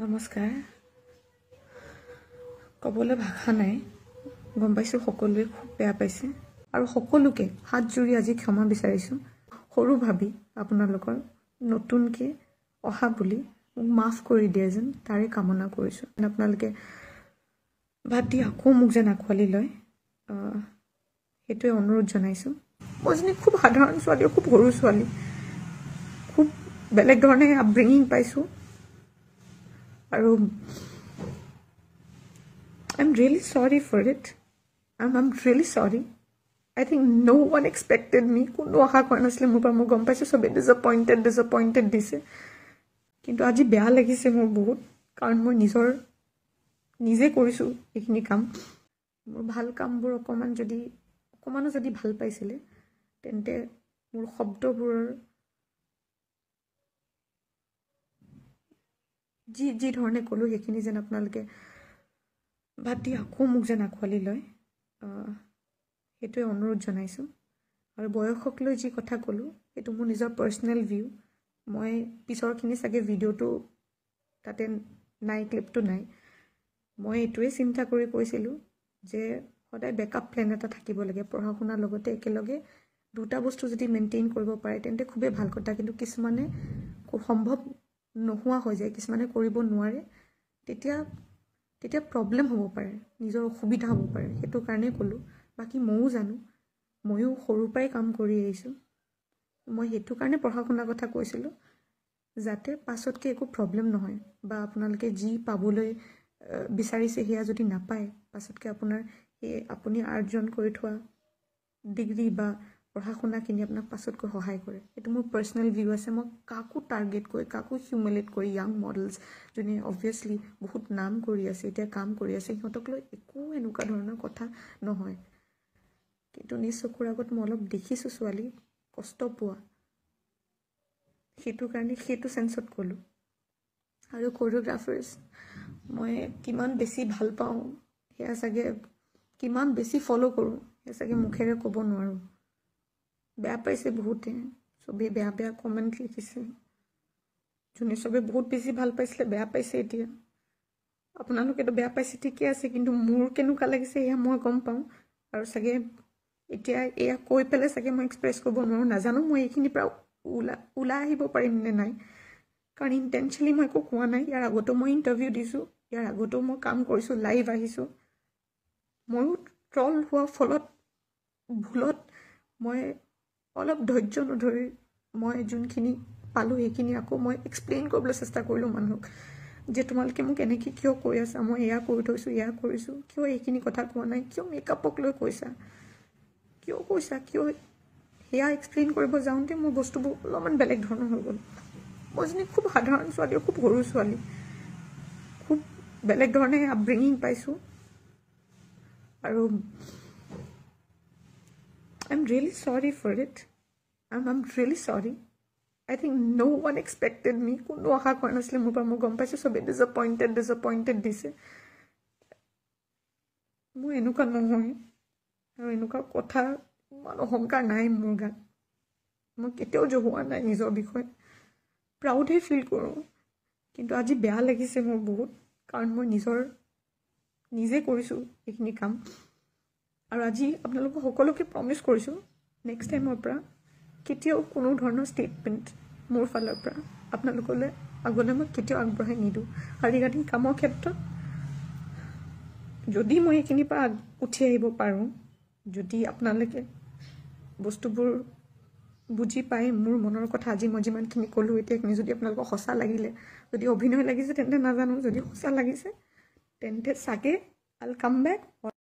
নমস্কাৰ ক'বলৈ ভাষা নাই গম পাইছোঁ সকলোৱে খুব বেয়া পাইছে আৰু সকলোকে হাত জুৰি আজি ক্ষমা বিচাৰিছোঁ সৰু ভাবি আপোনালোকৰ নতুনকৈ অহা বুলি মোক মাফ কৰি দিয়ে যেন তাৰে কামনা কৰিছোঁ আপোনালোকে ভাত দি আকৌ মোক যেন আঁকোৱালি লয় সেইটোৱে অনুৰোধ জনাইছোঁ মই যেন খুব সাধাৰণ ছোৱালী খুব সৰু ছোৱালী খুব বেলেগ ধৰণে আপব্ৰিঙিং পাইছোঁ আৰু I'm really sorry for it. I'm really sorry. I think no one expected me. কোনো আশা কৰা নাছিলে মোৰ পৰা মই গম পাইছোঁ চবে ডিসএপইণ্টেড দিছে কিন্তু আজি বেয়া লাগিছে মোৰ বহুত কাৰণ মই নিজে কৰিছোঁ এইখিনি কাম মোৰ ভাল কামবোৰ অকণমানো যদি ভাল পাইছিলে তেন্তে মোৰ শব্দবোৰৰ যি ধৰণে ক'লোঁ সেইখিনি যেন আপোনালোকে ভাত দি আকৌ মোক যেন আঁকোৱালি লয় সেইটোৱে অনুৰোধ জনাইছোঁ আৰু বয়সক লৈ যি কথা ক'লোঁ সেইটো মোৰ নিজৰ পাৰ্চনেল ভিউ মই পিছৰখিনি চাগে ভিডিঅ'টো তাতে নাই ক্লিপটো নাই মই এইটোৱে চিন্তা কৰি কৈছিলোঁ যে সদায় বেকআপ প্লেন এটা থাকিব লাগে পঢ়া শুনাৰ লগতে একেলগে দুটা বস্তু যদি মেইনটেইন কৰিব পাৰে তেন্তে খুবেই ভাল কথা কিন্তু কিছুমানে সম্ভৱ নোহোৱা হৈ যায় কিছুমানে কৰিব নোৱাৰে তেতিয়া প্ৰব্লেম হ'ব পাৰে নিজৰ অসুবিধা হ'ব পাৰে সেইটো কাৰণেই ক'লোঁ বাকী ময়ো জানো ময়ো সৰুৰ পৰাই কাম কৰি আহিছোঁ মই সেইটো কাৰণে পঢ়া শুনাৰ কথা কৈছিলোঁ যাতে পাছতকৈ একো প্ৰব্লেম নহয় বা আপোনালোকে যি পাবলৈ বিচাৰিছে সেয়া যদি নাপায় পাছতকৈ আপোনাৰ সেই আপুনি আৰ্জন কৰি থোৱা ডিগ্ৰী বা পঢ়া শুনাখিনি আপোনাক পাছতকৈ সহায় কৰে এইটো মোৰ পাৰ্চনেল ভিউ আছে মই কাকো টাৰ্গেট কৰি কাকো হিউমিলেট কৰি য়াং মডেলছ যোনে অবভিয়াছলি বহুত নাম কৰি আছে এতিয়া কাম কৰি আছে সিহঁতক লৈ একো এনেকুৱা ধৰণৰ কথা নহয় কিন্তু নিজ চকুৰ আগত মই অলপ দেখিছোঁ ছোৱালী কষ্ট পোৱা সেইটো কাৰণে সেইটো চেন্সত ক'লোঁ আৰু কোৰিঅ'গ্ৰাফাৰ্ছ মই কিমান বেছি ভাল পাওঁ সেয়া চাগে কিমান বেছি ফ'ল' কৰোঁ সেয়া চাগে মুখেৰে ক'ব নোৱাৰোঁ বেয়া পাইছে বহুতে চবেই বেয়া কমেণ্ট লিখিছে যোনে চবে বহুত বেছি ভাল পাইছিলে বেয়া পাইছে এতিয়া আপোনালোকেতো বেয়া পাইছে ঠিকে আছে কিন্তু মোৰ কেনেকুৱা লাগিছে এয়া মই গম পাওঁ আৰু চাগে এতিয়া এয়া কৈ পেলাই চাগে মই এক্সপ্ৰেছ কৰিব নোৱাৰোঁ নাজানো মই এইখিনিৰ পৰা ওলাই আহিব পাৰিম নে নাই কাৰণ ইণ্টেনশ্যনেলি মই একো কোৱা নাই ইয়াৰ আগতো মই ইণ্টাৰভিউ দিছোঁ ইয়াৰ আগতো মই কাম কৰিছোঁ লাইভ আহিছোঁ ময়ো ট্ৰল হোৱা ফলত ভুলত মই অলপ ধৈৰ্য নধৰি মই যোনখিনি পালোঁ সেইখিনি আকৌ মই এক্সপ্লেইন কৰিবলৈ চেষ্টা কৰিলোঁ মানুহক যে তোমালোকে মোক এনেকৈ কিয় কৈ আছা মই এয়া কৰি থৈছোঁ এয়া কৰিছোঁ কিয় এইখিনি কথা কোৱা নাই কিয় মেকআপক লৈ কৈছা কিয় সেয়া এক্সপ্লেইন কৰিব যাওঁতে মোৰ বস্তুবোৰ অলপমান বেলেগ ধৰণৰ হৈ গ'ল মই যেন খুব সাধাৰণ ছোৱালী খুব সৰু ছোৱালী খুব বেলেগ ধৰণে আপব্ৰিঙিং পাইছোঁ আৰু I'm really sorry for it. I'm really sorry. I think no one expected me. কোনো আশা কৰা নাছিলে মোৰ পৰা মই গম পাইছোঁ চবে ডিসএপইণ্টেড দিছে মোৰ এনেকুৱা নহয় আৰু এনেকুৱা কথা ইমান অহংকাৰ নাই মোৰ গাত মই কেতিয়াও জহোৱা নাই নিজৰ বিষয়ে প্ৰাউডহে ফিল কৰোঁ কিন্তু আজি বেয়া লাগিছে মোৰ বহুত কাৰণ মই নিজে কৰিছোঁ এইখিনি কাম আৰু আজি আপোনালোকক সকলোকে প্ৰমিছ কৰিছোঁ নেক্সট টাইমৰ পৰা কেতিয়াও কোনো ধৰণৰ ষ্টেটমেণ্ট মোৰ ফালৰ পৰা আপোনালোকলৈ আগলৈ মই কেতিয়াও আগবঢ়াই নিদিওঁ আৰু ৰিগাৰ্ডিং কামৰ ক্ষেত্ৰত যদি মই এইখিনিৰ পৰা উঠি আহিব পাৰোঁ যদি আপোনালোকে বস্তুবোৰ বুজি পাই মোৰ মনৰ কথা আজি মই যিমানখিনি ক'লোঁ এতিয়া এইখিনি যদি আপোনালোকক সঁচা লাগিলে যদি অভিনয় লাগিছে তেন্তে নাজানো যদি সঁচা লাগিছে তেন্তে চাগে I'll come back